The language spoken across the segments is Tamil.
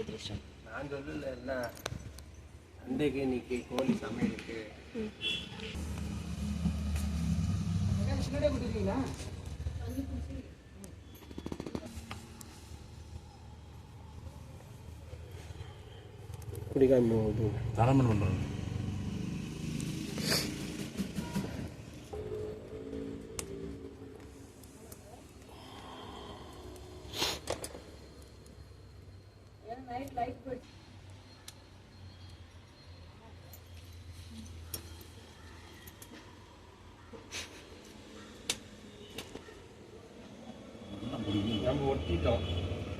திருஷ்டம் நான் சொல்லல என்ன அன்றைக்கு இன்னைக்கு கோழி சமையலுக்கு குடிக்காம தலைமன் பண்ணுறது நம்ம ஒட்டிட்டோம்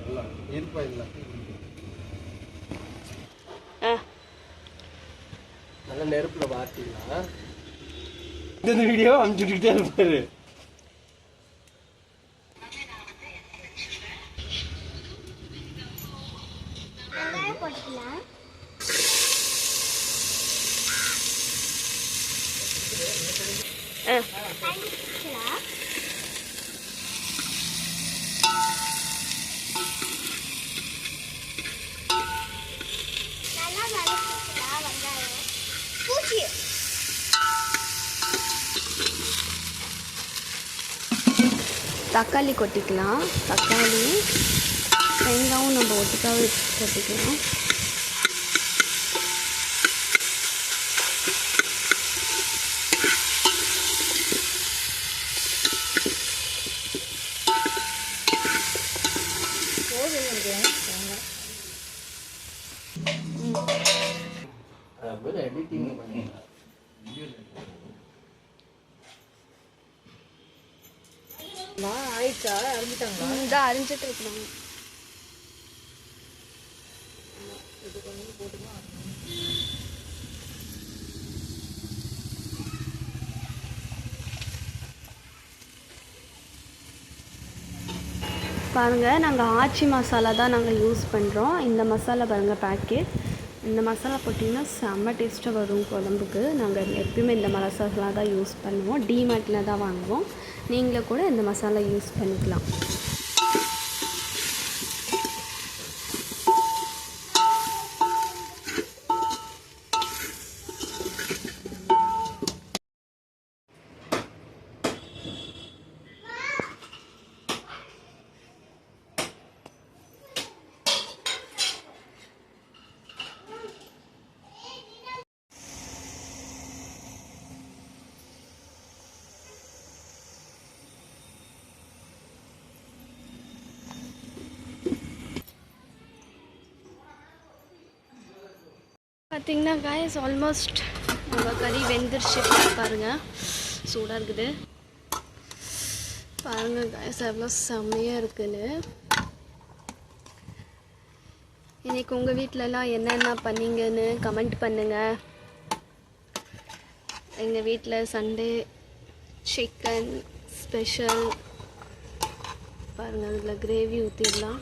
எல்லாம் இருப்பா இல்லை நல்லா நெருப்பில் பார்த்தீங்களா இந்த வீடியோ அனுப்பிச்சுக்கிட்டே இருப்பாரு தக்காளி கொட்டிக்கலாம். தக்காளி வெங்காயம் நம்ம ஒட்டுக்காவே கொட்டிக்கலாம். எடிட்டிங் பண்ணி ஆயிடுச்சா அரிஞ்சிட்டாங்களா? இதான் அரிஞ்சிட்டு இருக்கிறாங்க. இது கொஞ்சம் போட்டுமா பாருங்கள், நாங்கள் ஆச்சி மசாலா தான் நாங்கள் யூஸ் பண்ணுறோம். இந்த மசாலா பாருங்கள் பேக்கெட். இந்த மசாலா போட்டிங்கன்னா செம்ம டேஸ்ட்டாக வரும் குழம்புக்கு. நாங்கள் எப்பயுமே இந்த மசாலா தான் யூஸ் பண்ணுவோம். டிமார்ட்டில் தான் வாங்குவோம். நீங்களும் கூட இந்த மசாலா யூஸ் பண்ணிக்கலாம். பார்த்திங்கன்னா காய்ஸ் ஆல்மோஸ்ட் நம்ம கறி வெந்துருச்சு. பாருங்கள், சூடாக இருக்குது. பாருங்கள் காய்ஸ் எவ்வளோ செம்மையாக இருக்குன்னு. இன்றைக்கி உங்கள் வீட்டிலலாம் என்னென்ன பண்ணீங்கன்னு கமெண்ட் பண்ணுங்கள். எங்கள் வீட்டில் சண்டே சிக்கன் ஸ்பெஷல். பாருங்கள், அதில் கிரேவி ஊற்றிடலாம்.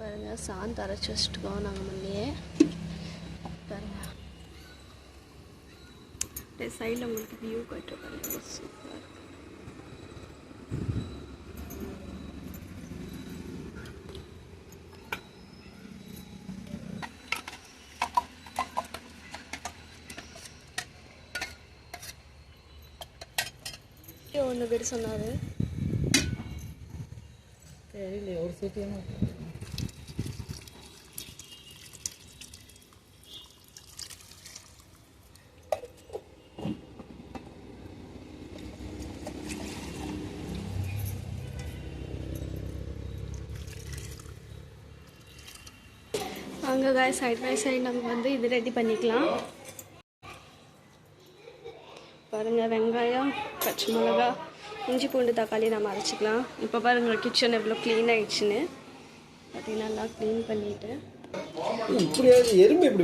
பாருங்கள், சாந்து அரைச்சி வச்சுட்டுக்கோம் நாங்கள் முன்னையே. பாருங்கள், சைடில் உங்களுக்கு வியூ கட்டு பாருங்கள், சூப்பராக இருக்குது. ஒன்று பேர் சொன்னார், தெரியல ஒரு சீட்டியும். அங்கே காய் சைட் பை சைடு நம்ம வந்து இது ரெடி பண்ணிக்கலாம். பாருங்கள், வெங்காயம், பச்சை மிளகா, இஞ்சி பூண்டு தக்காளி நம்ம அரைச்சிக்கலாம். இப்போ பாருங்கள் கிச்சன் எவ்வளோ க்ளீன் ஆகிடுச்சுன்னு. பார்த்தீங்கன்னா நல்லா க்ளீன் பண்ணிவிட்டு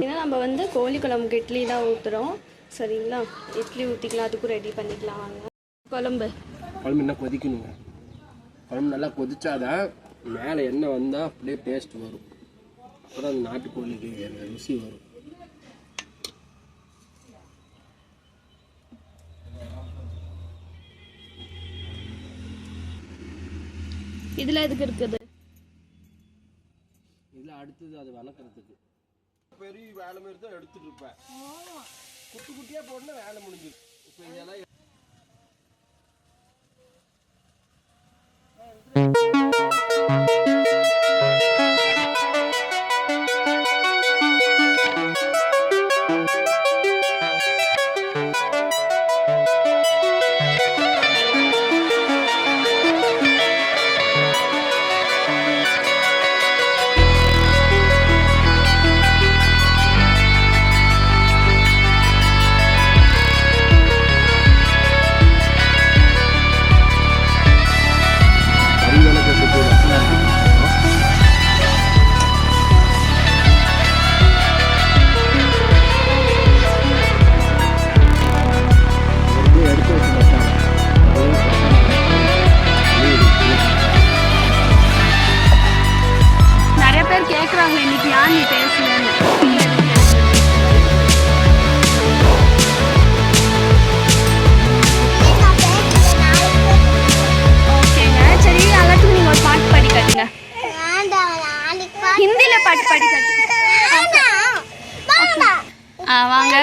ஏன்னா நம்ம வந்து கோழி குழம்புக்கு இட்லி தான் ஊற்றுறோம். சரிங்களா, இட்லி ஊற்றிக்கலாம், அதுக்கும் ரெடி பண்ணிக்கலாம். வாங்க. குழம்பு என்ன கொதிக்கணுங்க. குழம்பு நல்லா கொதிச்சாதான் மேலே எண்ணெய் வந்தால் அப்படியே டேஸ்ட் வரும். அப்புறம் அந்த நாட்டுக்கோழிக்கு ருசி வரும். இதில் எதுக்கு இருக்குது? இதில் அடுத்தது அது வணக்கிறதுக்கு பெரிய வேலை மாதிரி தான் எடுத்துட்டு இருப்பேன். குட்டி குட்டியாக போடனா வேலை முடிஞ்சிடும். இப்போ இதெல்லாம் நிறைய பேர் கேட்குறாங்க இன்னைக்கு யார் நீ பேசலன்னு. ஓகேங்க, சரி எல்லாத்துக்கும் நீங்கள் ஒரு பாட்டு பாடி காட்டுங்க. ஹிந்தியில் பாட்டு பாடி காட்டுங்க. வாங்க.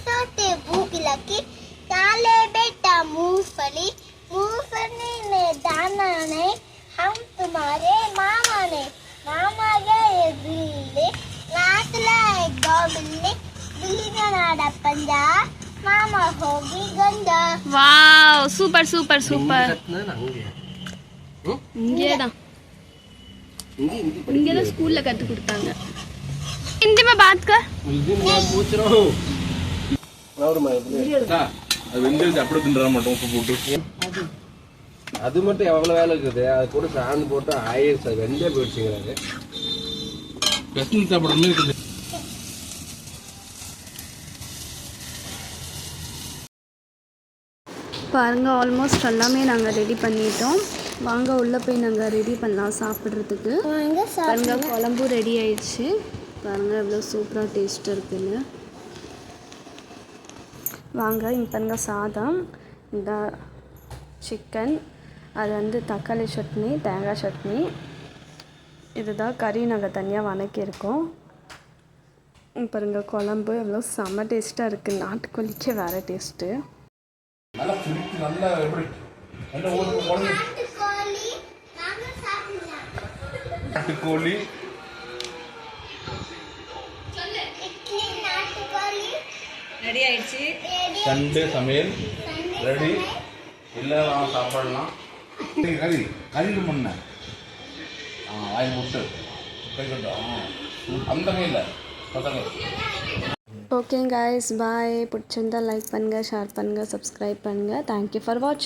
सोते भूख लगी डाले बेटा मूंगफली मूंगफली ने दाना ने हम तुम्हारे मामा ने मामा गए दिल्ली नाच लाए गौ बिल्ली बिल्ली का नाड़ा पंजा मामा होगी गंजा. Wow, super super super. இங்கே தான் இங்கே தான் ஸ்கூலில் கற்றுக் கொடுத்தாங்க. हिंदी में बात कर. पूछ रहा हूँ. அது மட்டும் எவ்வளோ வேலை இருக்குது. அது கூட சாந்து போட்டு ஆயிடுச்சு. அது வெந்தே போயிடுச்சுங்கிறாரு. சாப்பிட்ற இருக்குது. பாருங்க, ஆல்மோஸ்ட் எல்லாமே நாங்கள் ரெடி பண்ணிட்டோம். வாங்க உள்ளே போய் நாங்கள் ரெடி பண்ணலாம் சாப்பிட்றதுக்கு. பாருங்க, குழம்பும் ரெடி ஆயிடுச்சு. பாருங்கள் எவ்வளோ சூப்பராக டேஸ்ட் இருக்குன்னு. வாங்க, இங்கே பாருங்க சாதம், இந்த சிக்கன், அது வந்து தக்காளி சட்னி, தேங்காய் சட்னி, இதுதான் கறி நாங்கள் தனியாக வணக்கியிருக்கோம். பாருங்க குழம்பு எவ்வளோ செம்ம டேஸ்ட்டாக இருக்குது. நாட்டுக்கோழிக்கே வேறு டேஸ்ட்டு. நாட்டுக்கோழி ரெடி ஆயிடுச்சு. சண்டே சமையல் ரெடி. இல்லை சாப்பிடலாம். கறி கறி பண்ண வாயில் விட்டு கை கட்டும் அந்த கையில் பசங்க. ஓகே கைஸ், பாய். பிடிச்சிருந்தா லைக் பண்ணுங்கள், ஷேர் பண்ணுங்கள், சப்ஸ்கிரைப் பண்ணுங்கள். தேங்க்யூ ஃபார் வாட்சிங்.